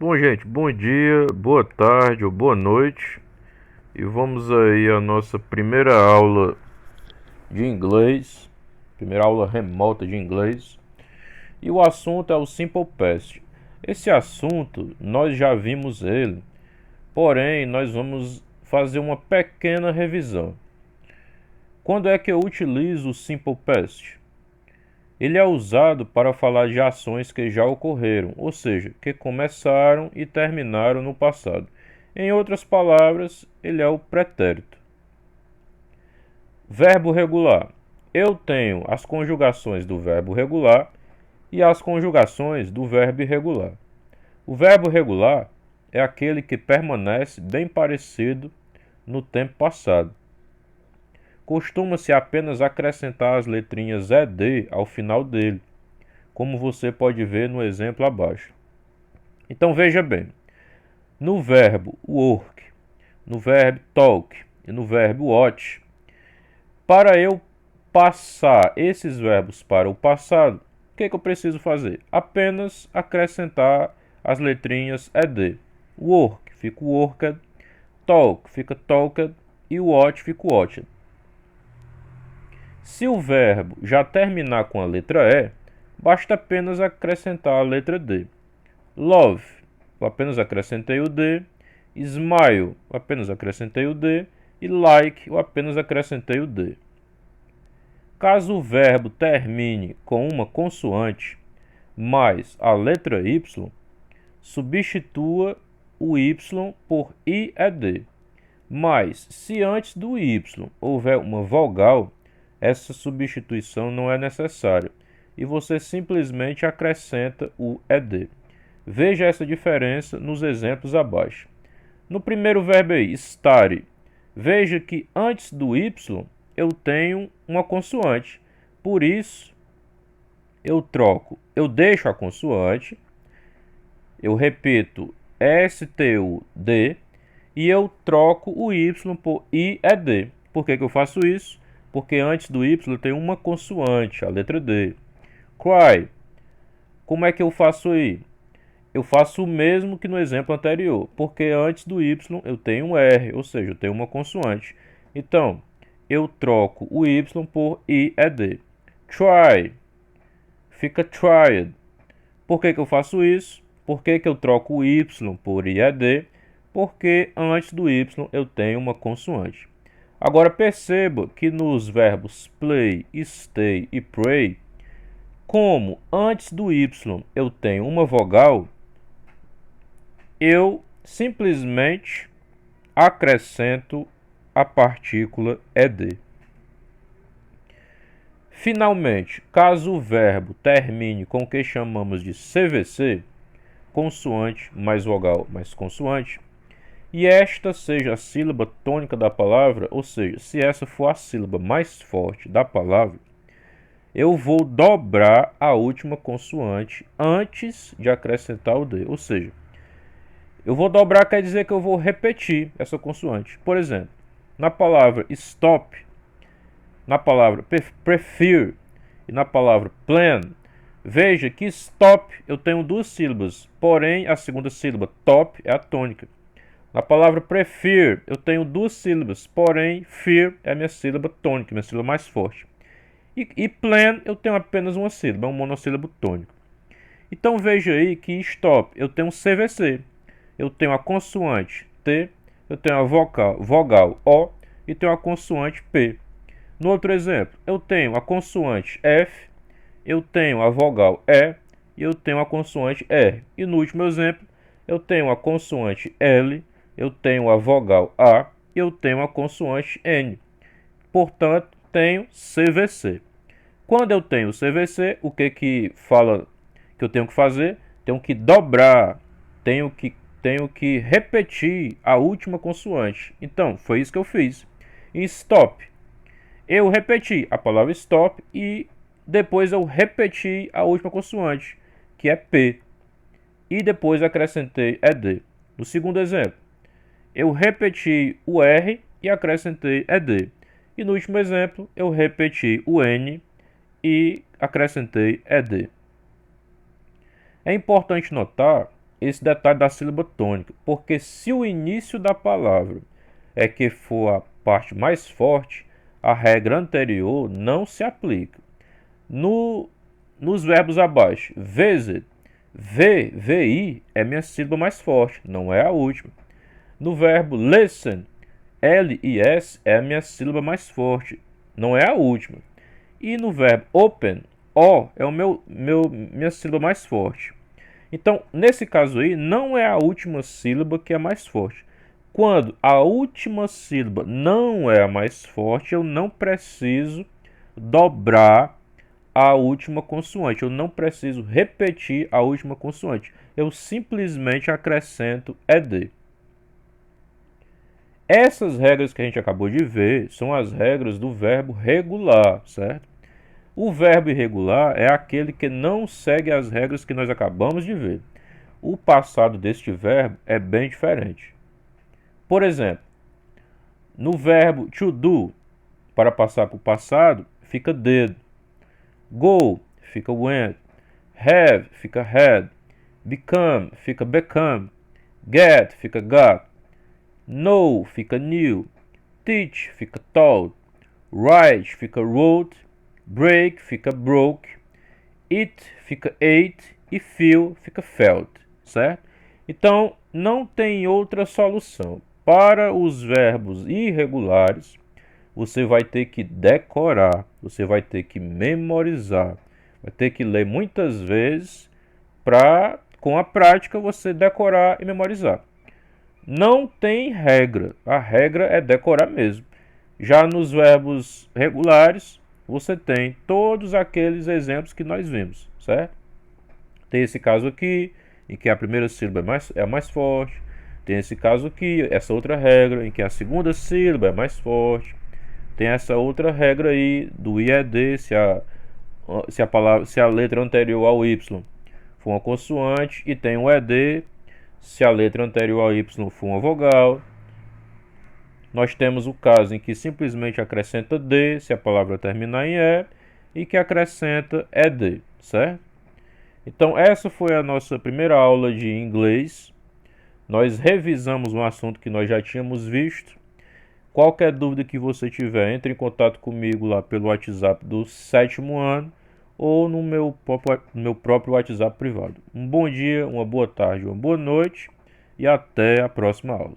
Bom, gente, bom dia, boa tarde ou boa noite. E vamos aí à nossa primeira aula de inglês, primeira aula remota de inglês. E o assunto é o Simple Past. Esse assunto nós já vimos ele, porém nós vamos fazer uma pequena revisão. Quando é que eu utilizo o Simple Past? Ele é usado para falar de ações que já ocorreram, ou seja, que começaram e terminaram no passado. Em outras palavras, ele é o pretérito. Verbo regular. Eu tenho as conjugações do verbo regular e as conjugações do verbo irregular. O verbo regular é aquele que permanece bem parecido no tempo passado. Costuma-se apenas acrescentar as letrinhas ED ao final dele, como você pode ver no exemplo abaixo. Então veja bem, no verbo work, no verbo talk e no verbo watch, para eu passar esses verbos para o passado, o que eu preciso fazer? Apenas acrescentar as letrinhas ED. Work fica worked, talk fica talked e watch fica watched. Se o verbo já terminar com a letra E, basta apenas acrescentar a letra D. Love, eu apenas acrescentei o D. Smile, eu apenas acrescentei o D. E like, eu apenas acrescentei o D. Caso o verbo termine com uma consoante mais a letra Y, substitua o Y por IED. Mas, se antes do Y houver uma vogal, essa substituição não é necessária e você simplesmente acrescenta o ED. Veja essa diferença nos exemplos abaixo. No primeiro verbo aí, study, veja que antes do Y eu tenho uma consoante. Por isso, eu deixo a consoante, eu repito STUD e eu troco o Y por IED. Por que eu faço isso? Porque antes do Y tem uma consoante, a letra D. Cry. Como é que eu faço aí? Eu faço o mesmo que no exemplo anterior, porque antes do Y eu tenho um R, ou seja, eu tenho uma consoante. Então, eu troco o Y por IED. Try. Fica tried. Por que eu faço isso? Por que eu troco o Y por IED? Porque antes do Y eu tenho uma consoante. Agora perceba que nos verbos play, stay e pray, como antes do Y eu tenho uma vogal, eu simplesmente acrescento a partícula ED. Finalmente, caso o verbo termine com o que chamamos de CVC, consoante mais vogal mais consoante, e esta seja a sílaba tônica da palavra, ou seja, se essa for a sílaba mais forte da palavra, eu vou dobrar a última consoante antes de acrescentar o D. Ou seja, eu vou dobrar quer dizer que eu vou repetir essa consoante. Por exemplo, na palavra stop, na palavra prefer e na palavra plan, veja que stop eu tenho duas sílabas, porém a segunda sílaba, top, é a tônica. Na palavra prefer, eu tenho duas sílabas, porém fear é a minha sílaba tônica, minha sílaba mais forte. E plan, eu tenho apenas uma sílaba, é um monossílabo tônico. Então veja aí que stop, eu tenho um CVC, eu tenho a consoante T, eu tenho a vogal O e tenho a consoante P. No outro exemplo, eu tenho a consoante F, eu tenho a vogal E e eu tenho a consoante R. E no último exemplo, eu tenho a consoante L, eu tenho a vogal A e eu tenho a consoante N. Portanto, tenho CVC. Quando eu tenho CVC, o que fala que eu tenho que fazer? Tenho que dobrar, tenho que repetir a última consoante. Então, foi isso que eu fiz. Em stop, eu repeti a palavra stop e depois eu repeti a última consoante, que é P. E depois acrescentei ED. No segundo exemplo, eu repeti o R e acrescentei ED. E no último exemplo, eu repeti o N e acrescentei ED. É importante notar esse detalhe da sílaba tônica, porque se o início da palavra é que for a parte mais forte, a regra anterior não se aplica. Nos verbos abaixo, visit, vi, é minha sílaba mais forte, não é a última. No verbo listen, lis, é a minha sílaba mais forte, não é a última. E no verbo open, o é minha sílaba mais forte. Então, nesse caso aí, não é a última sílaba que é mais forte. Quando a última sílaba não é a mais forte, eu não preciso dobrar a última consoante. Eu não preciso repetir a última consoante. Eu simplesmente acrescento ed. Essas regras que a gente acabou de ver são as regras do verbo regular, certo? O verbo irregular é aquele que não segue as regras que nós acabamos de ver. O passado deste verbo é bem diferente. Por exemplo, no verbo to do, para passar para o passado, fica did. Go fica went. Have fica had. Become fica become. Get fica got. Know fica knew. Teach fica taught. Write fica wrote. Break fica broke. Eat fica ate. E feel fica felt, certo? Então, não tem outra solução. Para os verbos irregulares, você vai ter que decorar, você vai ter que memorizar, vai ter que ler muitas vezes para, com a prática, você decorar e memorizar. Não tem regra, a regra é decorar mesmo. Já nos verbos regulares, você tem todos aqueles exemplos que nós vimos, certo? Tem esse caso aqui, em que a primeira sílaba é a mais forte. Tem esse caso aqui, essa outra regra, em que a segunda sílaba é mais forte. Tem essa outra regra aí do IED, se a letra anterior ao Y for uma consoante, e tem o ED, se a letra anterior ao Y for uma vogal. Nós temos o caso em que simplesmente acrescenta D, se a palavra terminar em E, e que acrescenta ED, certo? Então, essa foi a nossa primeira aula de inglês. Nós revisamos um assunto que nós já tínhamos visto. Qualquer dúvida que você tiver, entre em contato comigo lá pelo WhatsApp do 7º ano ou no meu próprio WhatsApp privado. Um bom dia, uma boa tarde, uma boa noite e até a próxima aula.